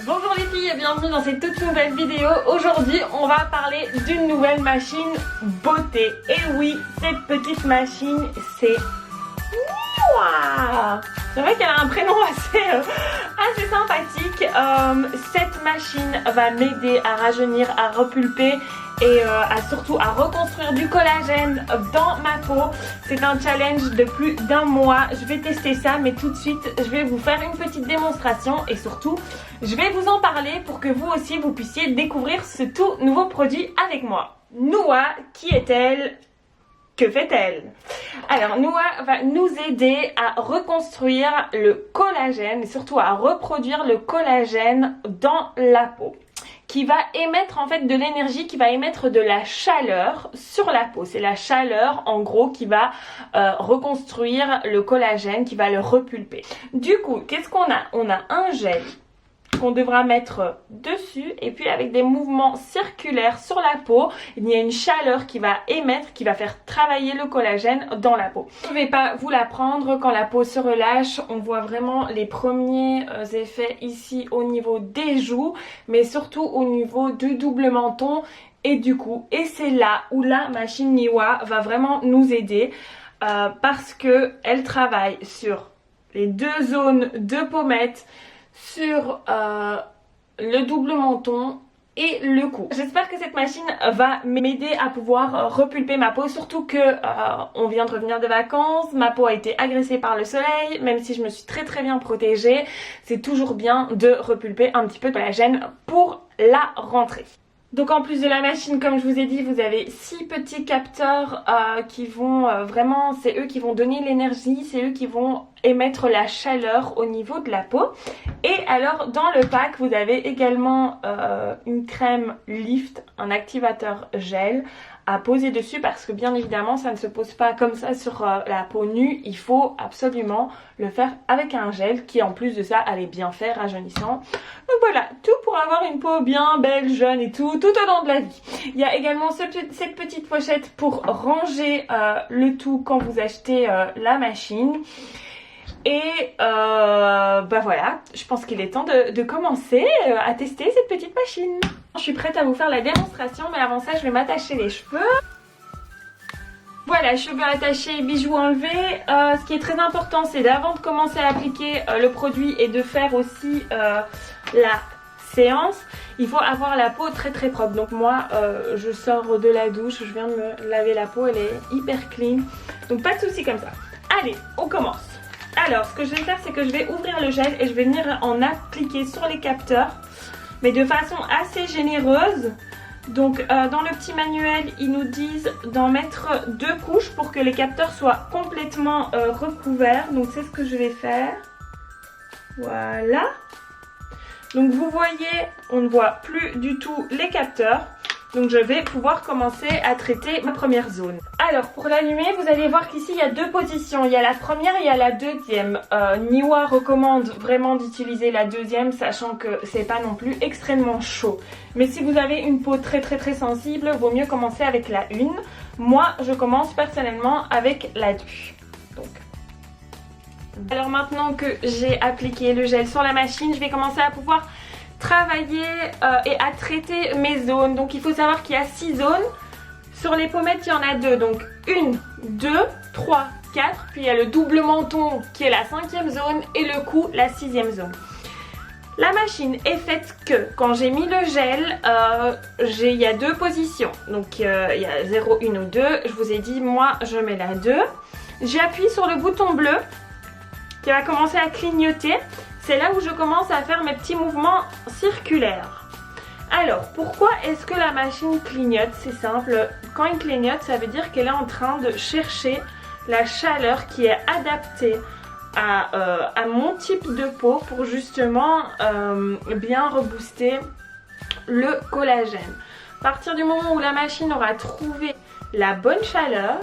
Bonjour les filles et bienvenue dans cette toute nouvelle vidéo. Aujourd'hui on va parler d'une nouvelle machine beauté. Et oui, cette petite machine c'est Niwa. C'est vrai qu'elle a un prénom assez sympathique. Cette machine va m'aider à rajeunir, à repulper et surtout à reconstruire du collagène dans ma peau. C'est un challenge de plus d'un mois. Je vais tester ça, mais tout de suite je vais vous faire une petite démonstration et surtout je vais vous en parler pour que vous aussi vous puissiez découvrir ce tout nouveau produit avec moi. Noua, qui est-elle? Que fait-elle? Alors Noua va nous aider à reconstruire le collagène et surtout à reproduire le collagène dans la peau, qui va émettre en fait de l'énergie, qui va émettre de la chaleur sur la peau. C'est la chaleur en gros qui va reconstruire le collagène, qui va le repulper. Du coup, qu'est-ce qu'on a? On a un gel qu'on devra mettre dessus et puis avec des mouvements circulaires sur la peau, il y a une chaleur qui va émettre, qui va faire travailler le collagène dans la peau. Je ne vais pas vous l'apprendre, quand la peau se relâche, on voit vraiment les premiers effets ici au niveau des joues, mais surtout au niveau du double menton et du cou. Et c'est là où la machine Niwa va vraiment nous aider parce que elle travaille sur les deux zones de pommettes, sur le double menton et le cou. J'espère que cette machine va m'aider à pouvoir repulper ma peau, surtout que on vient de revenir de vacances, ma peau a été agressée par le soleil, même si je me suis très bien protégée, c'est toujours bien de repulper un petit peu de collagène pour la rentrée. Donc en plus de la machine, comme je vous ai dit, vous avez 6 petits capteurs qui vont vraiment, c'est eux qui vont donner l'énergie, c'est eux qui vont émettre la chaleur au niveau de la peau. Et alors dans le pack, vous avez également une crème lift, un activateur gel à poser dessus parce que bien évidemment ça ne se pose pas comme ça sur la peau nue, il faut absolument le faire avec un gel qui en plus de ça a les bienfaits rajeunissants. Donc voilà, tout pour avoir une peau bien belle, jeune et tout au long de la vie. Il y a également cette petite pochette pour ranger le tout quand vous achetez la machine. Et bah voilà, je pense qu'il est temps de commencer à tester cette petite machine. Je suis prête à vous faire la démonstration, mais avant ça je vais m'attacher les cheveux. Voilà, cheveux attachés, bijoux enlevés. Ce qui est très important, c'est d'avant de commencer à appliquer le produit et de faire aussi la séance, il faut avoir la peau très propre. Donc moi je sors de la douche, je viens de me laver la peau, elle est hyper clean. Donc pas de soucis comme ça. Allez, on commence. Alors ce que je vais faire, c'est que je vais ouvrir le gel et je vais venir en appliquer sur les capteurs, mais de façon assez généreuse. Donc dans le petit manuel, ils nous disent d'en mettre 2 couches pour que les capteurs soient complètement recouverts. Donc c'est ce que je vais faire. Voilà. Donc vous voyez, on ne voit plus du tout les capteurs. Donc je vais pouvoir commencer à traiter ma première zone. Alors pour l'allumer, vous allez voir qu'ici il y a 2 positions. Il y a la première et il y a la deuxième. Niwa recommande vraiment d'utiliser la deuxième, sachant que c'est pas non plus extrêmement chaud. Mais si vous avez une peau très sensible, vaut mieux commencer avec la 1. Moi je commence personnellement avec la 2. Donc. Alors maintenant que j'ai appliqué le gel sur la machine, je vais commencer à pouvoir travailler et à traiter mes zones. Donc il faut savoir qu'il y a 6 zones. Sur les pommettes il y en a 2, donc 1, 2, 3, 4, puis il y a le double menton qui est la 5e zone et le cou la 6e zone. La machine est faite que quand j'ai mis le gel, il y a 2 positions, donc il y a 0, 1 ou 2, je vous ai dit moi je mets la 2, j'appuie sur le bouton bleu qui va commencer à clignoter. C'est là où je commence à faire mes petits mouvements circulaires. Alors, pourquoi est-ce que la machine clignote? C'est simple, quand elle clignote, ça veut dire qu'elle est en train de chercher la chaleur qui est adaptée à mon type de peau pour justement bien rebooster le collagène. À partir du moment où la machine aura trouvé la bonne chaleur,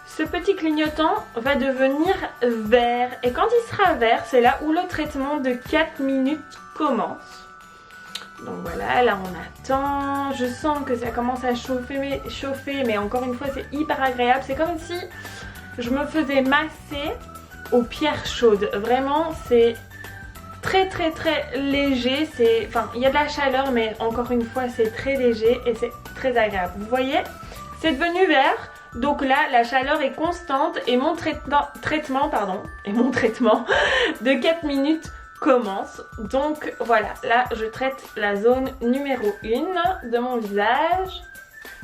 ce petit clignotant va devenir vert et quand il sera vert, c'est là où le traitement de 4 minutes commence. Donc voilà, là on attend, je sens que ça commence à chauffer mais encore une fois c'est hyper agréable. C'est comme si je me faisais masser aux pierres chaudes, vraiment c'est très léger. Enfin, il y a de la chaleur, mais encore une fois, c'est très léger et c'est très agréable. Vous voyez, c'est devenu vert. Donc là, la chaleur est constante et mon traitement de 4 minutes commence. Donc voilà, là je traite la zone numéro 1 de mon visage.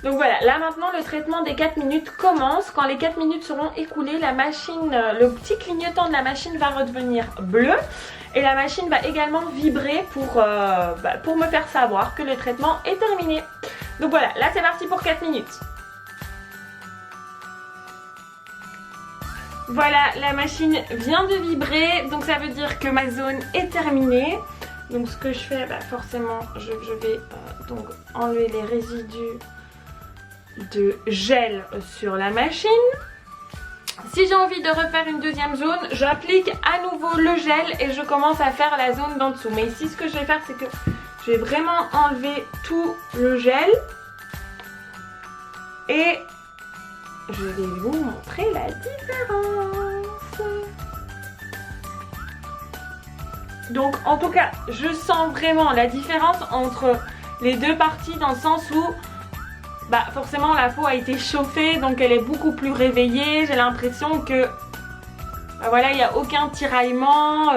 Donc voilà, là maintenant le traitement des 4 minutes commence. Quand les 4 minutes seront écoulées, la machine, le petit clignotant de la machine va redevenir bleu. Et la machine va également vibrer pour me faire savoir que le traitement est terminé. Donc voilà, là c'est parti pour 4 minutes. Voilà, la machine vient de vibrer, donc ça veut dire que ma zone est terminée. Donc ce que je fais, forcément, je vais donc enlever les résidus de gel sur la machine. Si j'ai envie de refaire une deuxième zone, j'applique à nouveau le gel et je commence à faire la zone d'en dessous. Mais ici, ce que je vais faire, c'est que je vais vraiment enlever tout le gel et je vais vous montrer la différence. Donc en tout cas, je sens vraiment la différence entre les deux parties dans le sens où forcément la peau a été chauffée, donc elle est beaucoup plus réveillée. J'ai l'impression que voilà, il n'y a aucun tiraillement.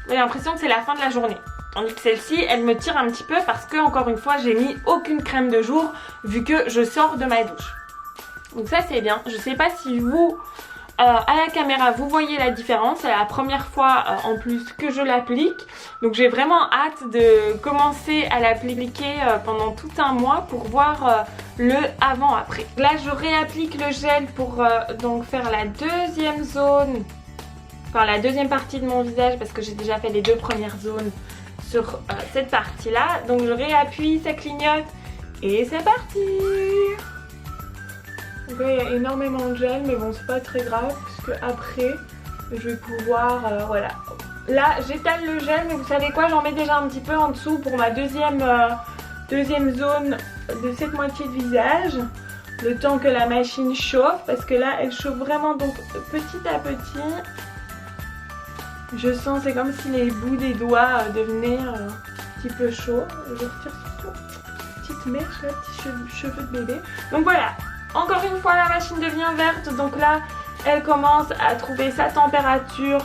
J'ai l'impression que c'est la fin de la journée. Tandis que celle-ci, elle me tire un petit peu parce que, encore une fois, j'ai mis aucune crème de jour vu que je sors de ma douche. Donc ça c'est bien. Je sais pas si vous, à la caméra, vous voyez la différence. C'est la première fois en plus que je l'applique. Donc j'ai vraiment hâte de commencer à l'appliquer pendant tout un mois pour voir le avant-après. Là je réapplique le gel pour donc faire la deuxième zone, enfin la deuxième partie de mon visage parce que j'ai déjà fait les 2 premières zones sur cette partie-là. Donc je réappuie, ça clignote et c'est parti. Donc là, il y a énormément de gel, mais bon, c'est pas très grave, puisque après, je vais pouvoir, voilà. Là, j'étale le gel, mais vous savez quoi, j'en mets déjà un petit peu en dessous pour ma deuxième zone de cette moitié de visage. Le temps que la machine chauffe, parce que là, elle chauffe vraiment, donc petit à petit. Je sens, c'est comme si les bouts des doigts devenaient un petit peu chauds. Je retire surtout petite mèche, là, petits cheveux de bébé. Donc voilà. Encore une fois, la machine devient verte, donc là, elle commence à trouver sa température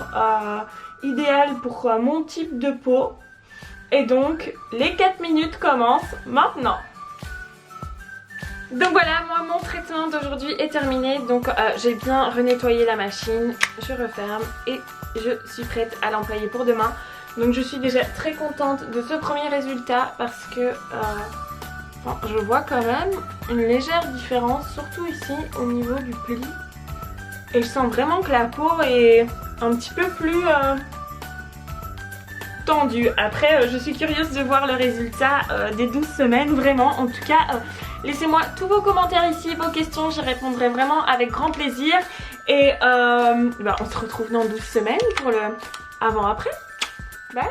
idéale pour mon type de peau. Et donc, les 4 minutes commencent maintenant. Donc voilà, moi, mon traitement d'aujourd'hui est terminé. Donc, j'ai bien renettoyé la machine, je referme et je suis prête à l'employer pour demain. Donc, je suis déjà très contente de ce premier résultat parce que... je vois quand même une légère différence, surtout ici au niveau du pli. Et je sens vraiment que la peau est un petit peu plus tendue. Après, je suis curieuse de voir le résultat des 12 semaines, vraiment. En tout cas, laissez-moi tous vos commentaires ici, vos questions, j'y répondrai vraiment avec grand plaisir. Et on se retrouve dans 12 semaines pour le avant-après. Bye!